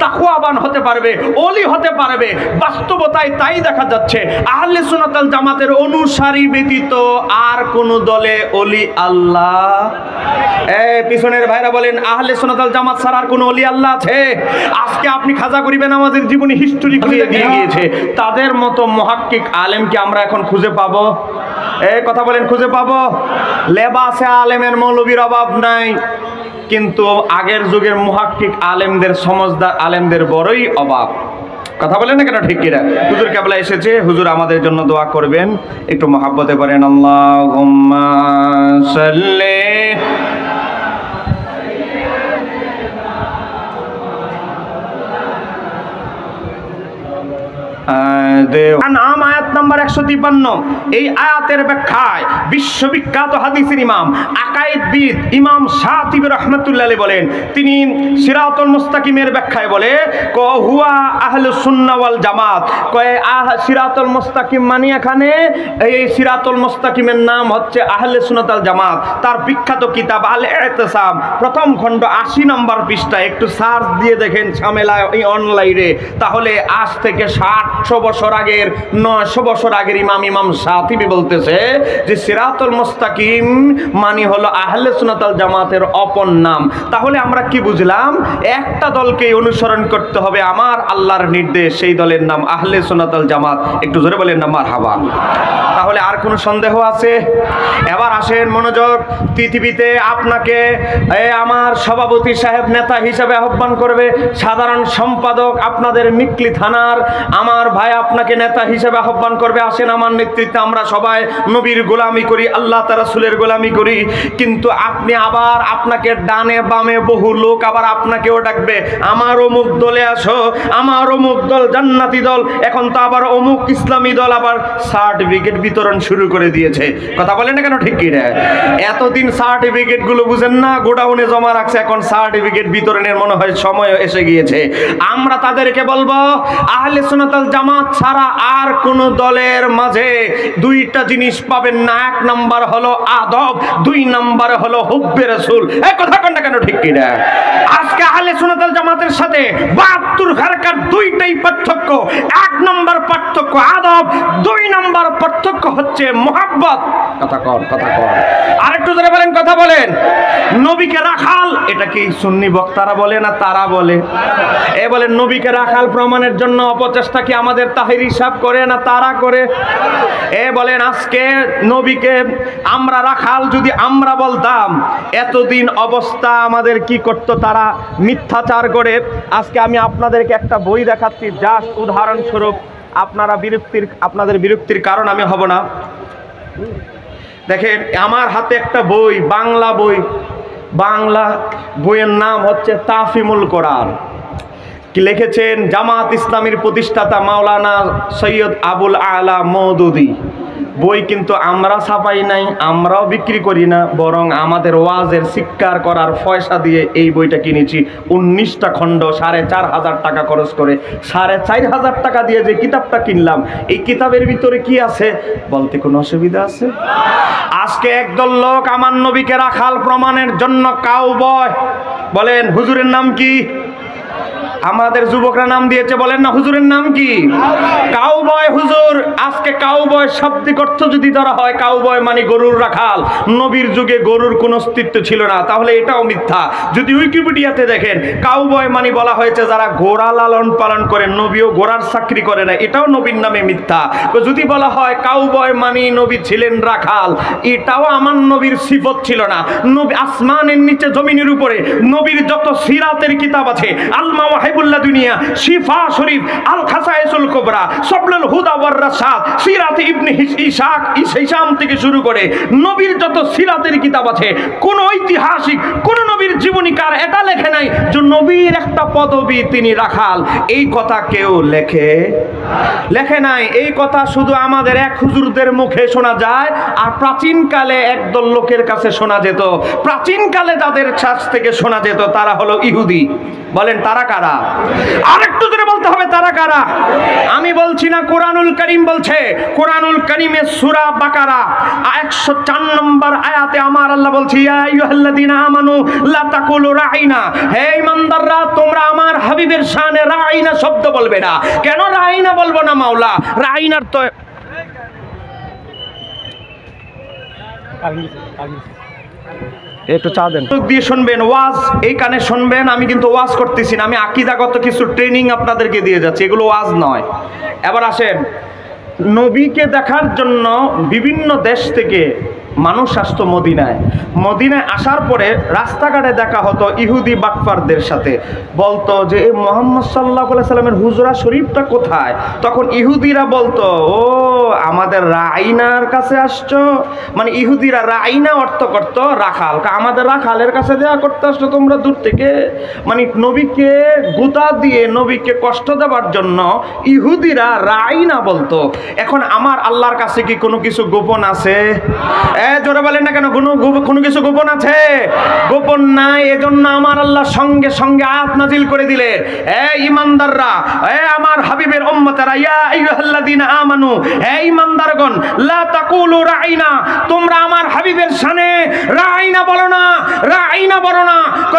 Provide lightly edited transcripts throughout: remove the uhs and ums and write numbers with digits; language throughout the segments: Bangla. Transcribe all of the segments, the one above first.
তাকওয়াবান হতে পারবে, ওলি হতে পারবে। বাস্তবতায় তাই দেখা যাচ্ছে। আহলে সুন্নাত ওয়াল জামাতের অনুসারী ব্যতীত আর কোন দলে ওলি আল্লাহ, পিছনের ভাইরা বলেন আহলে সুন্নাত ওয়াল জামাত ছাড়া আর কোন ওলি আল্লাহ আছে? আজকে আপনি খাজা গরিবেন আমাদের জীবনী হিস্টরি খুঁজে দিয়ে গিয়েছে, তাদের মতো মুহাক্কিক আলেম কি আমরা এখন খুঁজে পাবো? কথা বলেন, খুঁজে পাবো? লেবাসে আলেমের মৌলবীর অভাব নাই, কিন্তু আগের যুগের মুহাক্কিক আলেমদের, সমজদার আলেমদের বড়ই অভাব। কথা বলেন না কেন, ঠিক কিনা? হুজুর কেবলা এসেছে, হুজুর আমাদের জন্য দোয়া করবেন, একটু মহাব্বতে পড়েন আল্লাহুম্মা সাল্লি আনাম আয়াত নাম্বার 153। এই আয়াতের ব্যাখ্যায় বিশ্ববিখ্যাত হাদিসের ইমাম, আকায়েদবিদ ইমাম শাতিবী রাহমাতুল্লাহ আলাইহি বলেন, তিনি সিরাতুল মুস্তাকিমের ব্যাখ্যায় বলে হুয়া আহলুস সুন্নাহ ওয়াল জামাত। সিরাতুল মুস্তাকিম মানে এখানে এই সিরাতুল মুস্তাকিমের নাম হচ্ছে আহলে সুন্নাত ওয়াল জামাত। তার বিখ্যাত কিতাব আল ইতিসাম প্রথম খণ্ড 80 নম্বর পৃষ্ঠা, একটু সার্চ দিয়ে দেখেন ঝামেলা অনলাইনে, তাহলে আজ থেকে 800 বছর আগের, 900 বছর আগের ইমাম শাতিবী বলতেছে যে সিরাতুল মুস্তাকিম মানে হলো আহলে সুন্নাত ওয়াল জামাতের অপর নাম। তাহলে আমরা কি বুঝলাম? একটা দলকে অনুসরণ করতে হবে, আমার আল্লাহর নির্দেশ, সেই দলের নাম আহলে সুন্নাত ওয়াল জামাত। একটু জোরে বলেন না মারহাবা। তাহলে আর কোনো সন্দেহ আছে? এবার আসেন মনোযোগ। পৃথিবীতে আপনাকে আমার সভাপতি সাহেব নেতা হিসেবে আহ্বান করবে, সাধারণ সম্পাদক আপনাদের মিকলি থানার আমার ভাই আপনাকে নেতা হিসেবে আহ্বান করবে, আসেন আমার নেতৃত্বে আমরা সবাই নবীর গোলামি করি, আল্লাহ তাআলা রাসূলের গোলামি করি। কিন্তু আপনি আবার, আপনাকে ডানে বামে বহু লোক আবার আপনাকেও ডাকবে, আমার অমুক দলে আসো, আমার অমুক দল জান্নাতি দল। এখন তো আবার অমুক ইসলামী দল আবার সার্টিফিকেট বিতরণ শুরু করে দিয়েছে। কথা বলেন না কেন, ঠিক কি না? এতদিন সার্টিফিকেট গুলো বুঝেন না, গোডাউনে জমা রাখছে, এখন সার্টিফিকেট বিতরণের মনে হয় সময় এসে গিয়েছে। আমরা তাদেরকে বলবো আহলে সুন্নাত ওয়াল জামাত ছাড়া আর কোন দলের মাঝে দুইটা জিনিস পাবেন না। এক নাম্বার হলো আদব, দুই নাম্বার হলো হুব্বে রাসূল। এই কথা কোনটা কেন, ঠিক কি না? আজকে আহলে সুন্নাত ওয়াল জামাতের সাথে 72 ফেরকার দুইটাই পার্থক্য। এক নাম্বার পার্থক্য আদব, দুই নাম্বার পার্থক্য হচ্ছে মুহাব্বত। কথা কর, কথা কর, আরেকটু ধরে বলেন, কথা বলেন। নবীকে রাখাল, এটা কি সুন্নি বক্তারা বলে না তারা বলে? বলেন নবীকে রাখাল প্রমাণের জন্য অপচেষ্টা কি আমাদের তাহিরি সাহেব করে না তারা করে? বলেন আজকে নবীকে আমরা রাখাল যদি আমরা বলতাম, এতদিন অবস্থা আমাদের কি করত? তারা মিথ্যাচার করে। আজকে আমি আপনাদেরকে একটা বই দেখাচ্ছি, জাস্ট উদাহরণস্বরূপ, আপনাদের বিরক্তির কারণ আমি হব না। দেখেন আমার হাতে একটা বই, বাংলা বই, বাংলা বইয়ের নাম হচ্ছে তাফহিমুল কোরআন। কি লিখেছেন? জামাত ইসলামীর প্রতিষ্ঠাতা মাওলানা সৈয়দ আবুল আলা মওদুদী। বই কিন্তু আমরা ছাপাই নাই, আমরাও বিক্রি করি না, বরং আমাদের ওয়াজের শিক্ষার করার পয়সা দিয়ে এই বইটা কিনেছি। 19টা খণ্ড, 4,500 টাকা খরচ করে, 4,500 টাকা দিয়ে যে কিতাবটা কিনলাম, এই কিতাবের ভিতরে কি আছে বলতে কোনো অসুবিধা আছে? আজকে একদল লোক আমার নবীকে রাখাল প্রমাণের জন্য কাউবয়, বলেন হুজুরের নাম কি? আমাদের যুবকরা নাম দিয়েছে, বলেন না হুজুরের নাম কি? কাউবয় হুজুর। আজকে কাউবয় শাব্দিক অর্থ যদি ধরা হয়, কাউবয় মানে গরুর রাখাল। নবীর যুগে গরুর কোনো অস্তিত্ব ছিল না, তাহলে এটাও মিথ্যা। যদি উইকিপিডিয়াতে দেখেন, কাউবয় মানে বলা হয়েছে যারা ঘোড়া লালন পালন করেন, নবীও ঘোড়ার চাকরি করে না, এটাও নবীর নামে মিথ্যা। যদি বলা হয় কাউবয় মানে নবী ছিলেন রাখাল, এটাও আমার নবীর সিফত ছিল না। নবী আসমানের নিচে জমিনের উপরে নবীর যত সিরাতের কিতাব আছে, আল মাওয়াহিবুল্লাহ দুনিয়া, শিফা শরীফ, আল খাসায়েসুল কুবরা, সাবলুল হুদা ওয়ার রাশাদ, সিরাত ইবনে ইশাক হিশাম থেকে শুরু করে নবীর যত সিরাতের কিতাব আছে, কোন ঐতিহাসিক কোন নবীর জীবনীকার এটা লেখে নাই যে নবীর একটা পদবী তিনি রাখাল। এই কথা কেউ লেখে নাই। এই কথা শুধু আমাদের এক হুজুরদের মুখে শোনা যায়, আর প্রাচীনকালে একদল লোকের কাছে শোনা যেত। প্রাচীনকালে যাদের কাছ থেকে শোনা যেত তারা হলো ইহুদি। বলেন তারা কারা? আরেকটু জোরে বলতে হবে তারা কারা। আমি বলছি না, কোরআনুল কারীম বলছে। কোরআনুল কারীমে সূরা বাকারা 104 নম্বর আয়াতে আমার আল্লাহ বলছে, ইয়া আইয়ুহাল্লাযীনা আমানু লা তাকুলু রাঈনা, হে ঈমানদাররা তোমরা আমার হাবিবের শানে রাঈনা শব্দ বলবে না। কেন রাঈনা বলবো না মাওলা? রাঈনার তো একটু চা দেন, দিয়ে শুনবেন ওয়াজ, এই কানে শুনবেন। আমি কিন্তু ওয়াজ করতেছি না, আমি আকীদাগত কিছু ট্রেনিং আপনাদেরকে দিয়ে যাচ্ছি, এগুলো ওয়াজ নয়। এবার আসেন, নবীকে দেখার জন্য বিভিন্ন দেশ থেকে মানুষ আসতো মদিনায়। মদিনায় আসার পরে রাস্তাঘাটে দেখা হতো ইহুদি বাটপারদের সাথে। বলতো যে এই মুহাম্মদ সাল্লাল্লাহু আলাইহি সাল্লামের হুজরা শরীফটা কোথায়? তখন ইহুদিরা বলতো, ও আমাদের রাইনার কাছে আসছো। মানে ইহুদিরা রাইনা অর্থ করতো রাখাল, আমাদের রাখালের কাছে দেয়া করতে আসছো তোমরা দূর থেকে। মানে নবীকে গুতা দিয়ে নবীকে কষ্ট দেওয়ার জন্য ইহুদিরা রাইনা বলতো। এখন আমার আল্লাহর কাছে কি কোনো কিছু গোপন আছে? জোরে বলেন না কেন, কোনো কিছু গোপন আছে? গোপন নাই। এজন্য আমার আল্লাহ সঙ্গে সঙ্গে আয়াত নাজিল করে দিলেন, হে ঈমানদাররা, হে আমার হাবিবের উম্মতেরা, ইয়া আইয়ুহাল্লাযীনা আমানু, হে ঈমানদারগণ, লা তাকুলু রাঈনা, তোমরা আমার হাবিবের শানে রাঈনা বলো না, রাঈনা বলো না।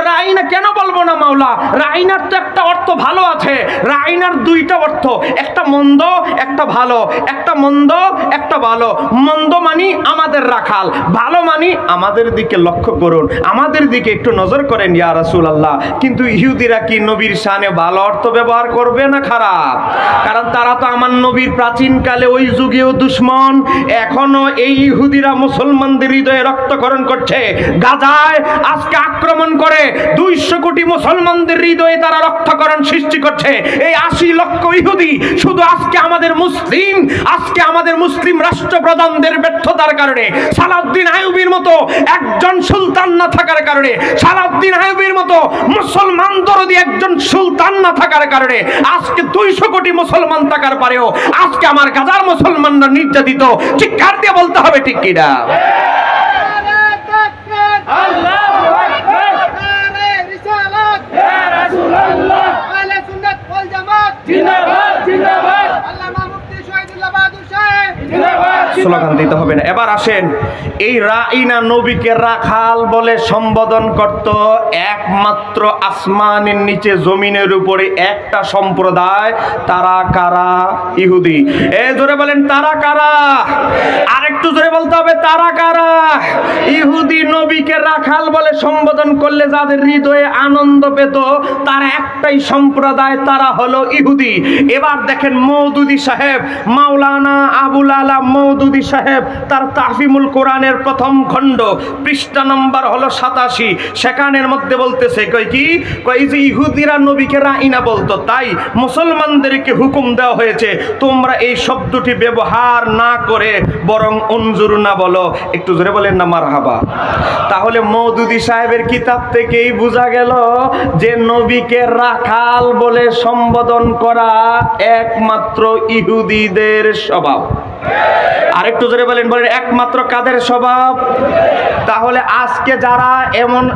রাঈনা কেন বলবো না মাওলা? রাঈনার তো একটা অর্থ ভালো আছে। রাঈনার দুইটা অর্থ, একটা মন্দ একটা ভালো, একটা মন্দ একটা ভালো। মন্দ মানে আমাদের রাখাল, ভালো মানে আমাদের দিকে লক্ষ্য করুন, আমাদের দিকে একটু নজর করেন ইয়া রাসূলুল্লাহ। কিন্তু ইহুদিরা কি নবীর শানে ভালো অর্থ ব্যবহার করবে না খারাপ? কারণ তারা তো আমার নবীর প্রাচীনকালে ওই যুগেও দুশমন। এখনো এই ইহুদিরা মুসলমানদের হৃদয়ে রক্তক্ষরণ করছে। গাজায় আজকে আক্রমণ করে 200 কোটি মুসলমানদের হৃদয়ে তারা রক্তক্ষরণ সৃষ্টি করছে। এই 80 লক্ষ ইহুদি শুধু আজকে আমাদের মুসলিম রাষ্ট্রপ্রধানদের ব্যর্থতার কারণে, সালাউদ্দিন আইয়ুবীর মতো একজন সুলতান না থাকার কারণে, সালাউদ্দিন আইয়ুবীর মতো মুসলমান দরদি একজন সুলতান না থাকার কারণে আজকে 200 কোটি মুসলমান থাকার পরেও আজকে আমার গাজার মুসলমানরা নির্যাতিত। চিৎকার দিয়ে বলতে হবে ঠিক কিনা? আল্লাহু আকবার, নারে রিসালাত, ইয়া রাসূলুল্লাহ, আহলে সুন্নাত ওয়াল জামাত জিন্দাবাদ, জিন্দাবাদ। আল্লামা মুফতি শহীদুল্লাহ বাহাদুর সাহেব জিন্দাবাদ। স্লোগান দিতে হবে না। এবার আসেন, এই রাঈনা নবীকে রাখাল বলে সম্বোধন করত একমাত্র আসমানের নিচে জমিনের উপরে একটা সম্প্রদায়। তারা কারা? ইহুদি। জোরে বলেন তারা কারা? আরেকটু জোরে বলতে হবে তারা কারা? ইহুদি নবীকে রাখাল বলে সম্বোধন করলে যাদের হৃদয়ে আনন্দ পেত তারা একটাই সম্প্রদায়, তারা হলো ইহুদি। এবার দেখেন মওদুদী সাহেব, মাওলানা আবুল আলা মওদুদী সাহেব, তার তাহফিমুল কোরআনের প্রথম খণ্ড, পৃষ্ঠা নম্বর হলো 87। সেখানের মধ্যে বলতেছে কই যে ইহুদিরা নবীকে রাঈনা বলতো, তাই মুসলমানদেরকে হুকুম দেওয়া হয়েছে তোমরা এই শব্দটি ব্যবহার না করে বরং উনজুরুনা বলো। একটু জোরে বলেন না মারহাবা। তাহলে মওদুদী সাহেবের কিতাব থেকেই বোঝা গেল যে নবীকে রাখাল বলে সম্বোধন করা একমাত্র ইহুদিদের স্বভাব। আরেকটু জোরে বলেন একমাত্র কাদের স্বভাব? তাহলে আজকে যারা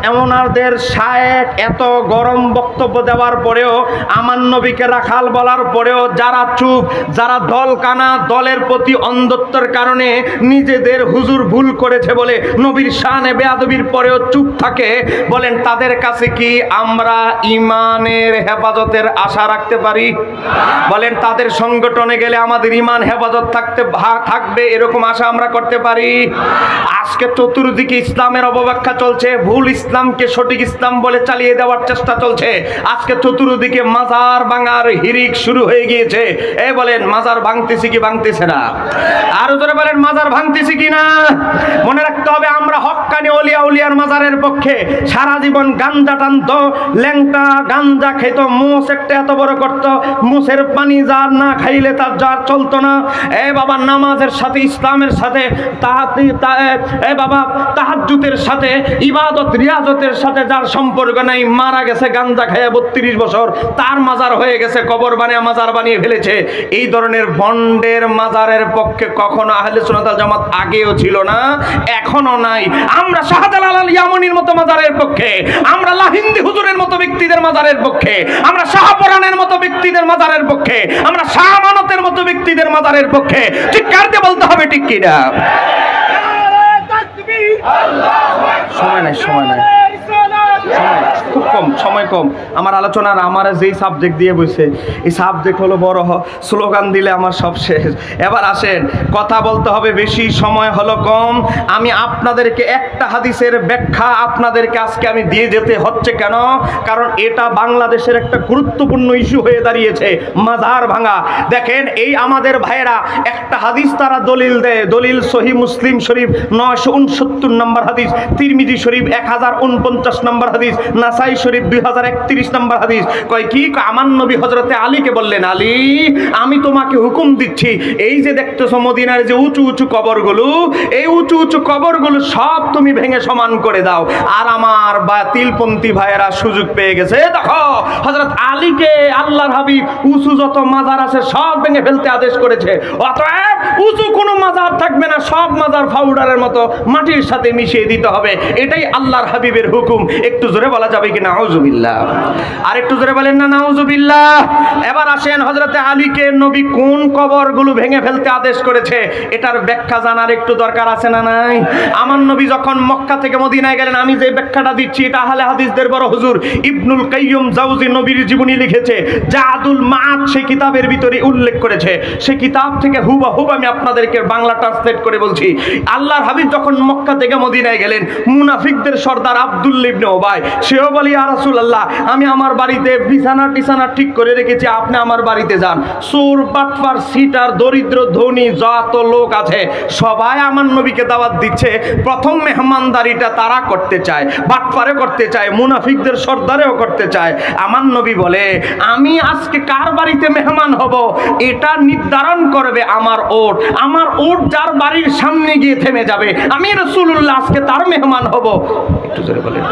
এমনারদের শায়েখ এত গরম বক্তব্য দেওয়ার পরেও, আমার নবীকে রাখাল বলার পরেও যারা চুপ, যারা দল কানা, দলের প্রতি অন্ধত্বের কারণে নিজেদের হুজুর ভুল করেছে বলে নবীর শানে বেয়াদবির পরেও চুপ থাকে, বলেন তাদের কাছে কি আমরা ইমানের হেফাজতের আশা রাখতে পারি? বলেন তাদের সংগঠনে গেলে আমাদের ইমান হেফাজত থাকবে এরকম আশা আমরা করতে পারি? আজকে চতুর্দিকে ইসলামের অবব্যাখ্যা চলছে, ভুল ইসলামকে সঠিক ইসলাম বলে চালিয়ে দেওয়ার চেষ্টা চলছে। আজকে চতুর্দিকে মাজার ভাঙার হিরিক শুরু হয়ে গিয়েছে। বলেন মাজার ভাঙতেছি কি ভাঙতেছে না? আরো জোরে বলেন মাজার ভাঙতেছি কি না? মনে রাখতে হবে আমরা হক্কানি ওলিয়া উলিয়ার মাজারের পক্ষে। সারা জীবন গাঞ্জা টানতো, ল্যাংটা গাঞ্জা খেত, মুছ একটা এত বড় করত, মুছের পানি যার না খাইলে তার যার চলতো না। বাবা নামাজের সাথে, ইসলামের সাথে, বাবা তাহাজ্জুদের সাথে, ইবাদত রিয়াজতের সাথে যার সম্পর্ক নাই, মারা গেছে গাঞ্জা খায়া 32 বছর, তার মাজার হয়ে গেছে, কবর বানিয়ে মাজার বানিয়ে ফেলেছে। এই ধরনের ভণ্ডের মাজারের পক্ষে কখনো আহলে সুন্নাত ওয়াল জামাত আগেও ছিল না, এখনো নাই। আমরা শাহজালাল আল ইয়ামানির মতো মাজারের পক্ষে, আমরা লাহিন্দি হুজুরের মতো ব্যক্তিদের মাজারের পক্ষে, আমরা শাহপরানের মতো ব্যক্তিদের মাজারের পক্ষে, আমরা শাহ আমানতের মতো ব্যক্তিদের মাজারের পক্ষে। ঠিক কারতে বলতে হবে, ঠিক কিনা? সময় নাই, সময় নাই, খুব কম, সময় কম। আমার আলোচনার আমার যেই সাবজেক্ট দিয়ে বসে, এই সাবজেক্ট হলো বড়, স্লোগান দিলে আমার সব শেষ। এবার আসেন, কথা বলতে হবে বেশি, সময় হলো কম। আমি আপনাদেরকে একটা হাদিসের ব্যাখ্যা আপনাদেরকে আজকে আমি দিয়ে যেতে হচ্ছে। কেন? কারণ এটা বাংলাদেশের একটা গুরুত্বপূর্ণ ইস্যু হয়ে দাঁড়িয়েছে, মাজার ভাঙা। দেখেন, এই আমাদের ভাইয়েরা একটা হাদিস তারা দলিল দেয়, দলিল সহিহ মুসলিম শরীফ 969 নম্বর হাদিস, তিরমিজি শরীফ 1049 নম্বর হাদিস, নাসাই শরীফ 2031 নম্বর হাদিস। কয় কি? আমার নবী হযরতে আলীকে বললেন, আলী আমি তোমাকে হুকুম দিচ্ছি, এই যে দেখতেছো মদিনার যে উঁচু উঁচু কবরগুলো, এই উঁচু উঁচু কবরগুলো সব তুমি ভেঙে সমান করে দাও। আর আমার বাতিলপন্থী ভাইয়েরা সুযোগ পেয়ে গেছে। দেখো, হযরত আলীকে আল্লাহর হাবিব উঁচু যত মাজার আছে সব ভেঙে ফেলতে আদেশ করেছে। অতএব উঁচু কোনো মাজার থাকবে না, সব মাজার পাউডারের মতো মাটির সাথে মিশিয়ে দিতে হবে। এটাই আল্লাহর হাবিবের হুকুম। একটু জোরে বলা যাবে কি নাউজুবিল্লাহ? আর একটু জোরে বলেন না নাউজুবিল্লাহ? এবার আসেন, হযরতে আলীকে নবী কোন কবরগুলো ভেঙে ফেলতে আদেশ করেছে এটার ব্যাখ্যা জানার একটু দরকার আছে না নাই? আমার নবী যখন মক্কা থেকে মদিনায় গেলেন, আমি যে ব্যাখ্যাটা দিচ্ছি এটা আহলে হাদিসদের বড় হুজুর ইবনুল কাইয়্যিম জাওজি নবীর জীবনী লিখেছে, জাদুল মাআদ সেই কিতাবের ভিতরে উল্লেখ করেছে। সেই কিতাব থেকে হুবহু আমি আপনাদেরকে বাংলা ট্রান্সলেট করে বলছি। আল্লাহর হাবিব যখন মক্কা থেকে মদিনায় গেলেন, মুনাফিকদের সর্দার আব্দুল্লাহ ইবনে উবাই সেও বলি, ইয়া রাসূলুল্লাহ আমি আমার বাড়িতে বিছানা টিছানা ঠিক করে রেখেছি, আপনি আমার বাড়িতে যান। চোর বাটপার সিটার দরিদ্র ধনী যত লোক আছে সবাই আমার নবীকে দাওয়াত দিচ্ছে। প্রথম মেহমানদারিটা তারা করতে চায়, বাটপারে করতে চায়, মুনাফিকদের সর্দারেও করতে চায়। আমার নবী বলে, আমি আজকে কার বাড়িতে মেহমান হব এটা নির্ধারণ করবে আমার ওট। আমার ওট যার বাড়ির সামনে গিয়ে থেমে যাবে, আমি রাসূলুল্লাহ আজকে তার মেহমান হব। একটু জোরে বলেন।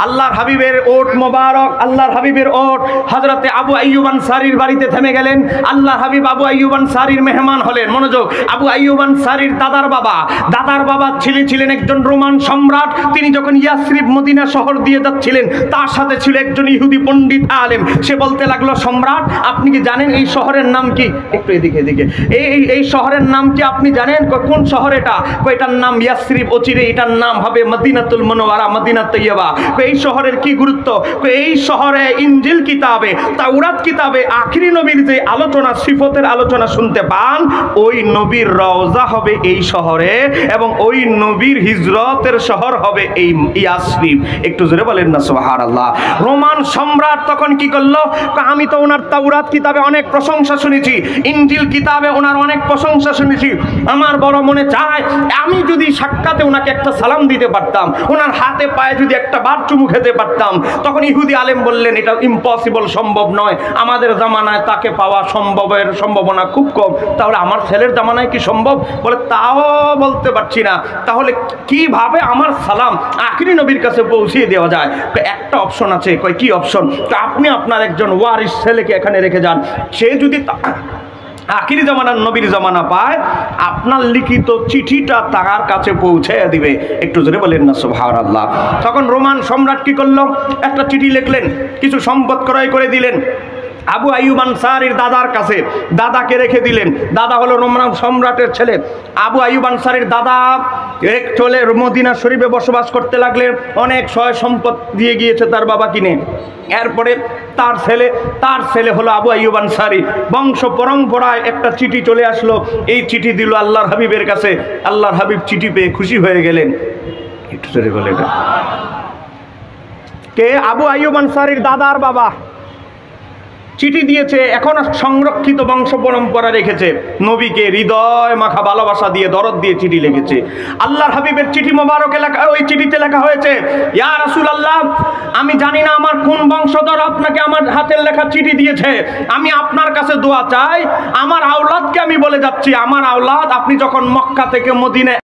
আল্লাহর হাবিবের ওট মোবারক, আল্লাহর হাবিবের ওট হযরতে আবু আইয়ুব আনসারীর বাড়িতে থেমে গেলেন। আল্লাহর হাবিব আবু আইয়ুব আনসারীর মেহমান হলেন। মনোযোগ, আবু আইয়ুব আনসারীর দাদার বাবা ছিলেন একজন রোমান সম্রাট। তিনি যখন ইয়াসরিব মদিনা শহর দিয়ে যাচ্ছিলেন, তার সাথে ছিল একজন ইহুদি পণ্ডিত আলেম। সে বলতে লাগলো, সম্রাট আপনি কি জানেন এই শহরের নাম কি? একটু এদিকে এই শহরের নাম কি আপনি জানেন? কোন শহর এটা? এটার নাম ইয়াসরিব, অচিরে এটার নাম হবে মদিনাতুল মুনাওয়ারা, মদিনা তৈয়বা। এই শহরের কি গুরুত্ব? এই শহরে ইনজিল কিতাবে, তাওরাত কিতাবে আখিরি নবীর যে আলোচনা, সিফতের আলোচনা শুনতে পান, ওই নবীর রওজা হবে এই শহরে এবং ওই নবীর হিজরতের শহর হবে এই ইয়াসরিব। একটু জোরে বলেন না সুবহানাল্লাহ। রোমান সম্রাট তখন কি করলো? আমি তো ওনার তাওরাত কিতাবে অনেক প্রশংসা শুনেছি, ইনজিল কিতাবে ওনার অনেক প্রশংসা শুনেছি, আমার বড় মনে চায় আমি যদি সাক্ষাতে ওনাকে একটা সালাম দিতে পারতাম, ওনার হাতে পায়ে যদি একটা বার চুমু খেতে পারতাম। তখন ইহুদি আলেম বললেন, এটা ইম্পসিবল, সম্ভব নয়, আমাদের জামানায় তাকে পাওয়া সম্ভাবনা খুব কম। তাহলে আমার ছেলের জামানায় কি সম্ভব? বলে, তাও বলতে পারছি না। তাহলে কিভাবে আমার সালাম আখিরি নবীর কাছে পৌঁছিয়ে দেওয়া যায়? একটা অপশন আছে। কয় কি অপশন? আপনি আপনার একজন ওয়ারিস ছেলেকে এখানে রেখে যান, সে যদি আখিরি জামানার নবীর জামানা পায়, আপনার লিখিত চিঠিটা তার কাছে পৌঁছে দিবে। একটু জোরে বলেন না সুবহানাল্লাহ। তখন রোমান সম্রাট কি করলো? একটা চিঠি লিখলেন, কিছু সম্পদ ক্রয় করে দিলেন আবু আইয়ুব আনসারীর দাদার কাছে। দাদাকে রেখে দিলেন। দাদা হলো রোমান সম্রাটের ছেলে। আবু আইয়ুব আনসারীর দাদা এক চলে মদিনা শরীফে বসবাস করতে লাগলেন। অনেক সয় সম্পদ দিয়ে গিয়েছে তার বাবা কিনে। এরপরে তার ছেলে হলো আবু আইয়ুব আনসারী। বংশ পরম্পরায় একটা চিঠি চলে আসলো। এই চিঠি দিল আল্লাহর হাবিবের কাছে। আল্লাহর হাবিব চিঠি পেয়ে খুশি হয়ে গেলেন। একটু জোরে বলে, কে? আবু আইয়ুব আনসারীর দাদার বাবা। চিঠি দিয়েছে, এখন সংরক্ষিত বংশ পরম্পরা রেখেছে। নবীকে হৃদয় মাখা ভালোবাসা দিয়ে, দরদ দিয়ে চিঠি লিখেছে। আল্লাহর হাবিবের চিঠি মোবারকে লেখা, ওই চিঠিতে লেখা হয়েছে, ইয়া রাসূলুল্লাহ, আমি জানি না আমার কোন বংশধর আপনাকে আমার হাতের লেখা চিঠি দিয়েছে, আমি আপনার কাছে দোয়া চাই, আমার আওলাদকে আমি বলে যাচ্ছি, আমার আওলাদ আপনি যখন মক্কা থেকে মদিনায়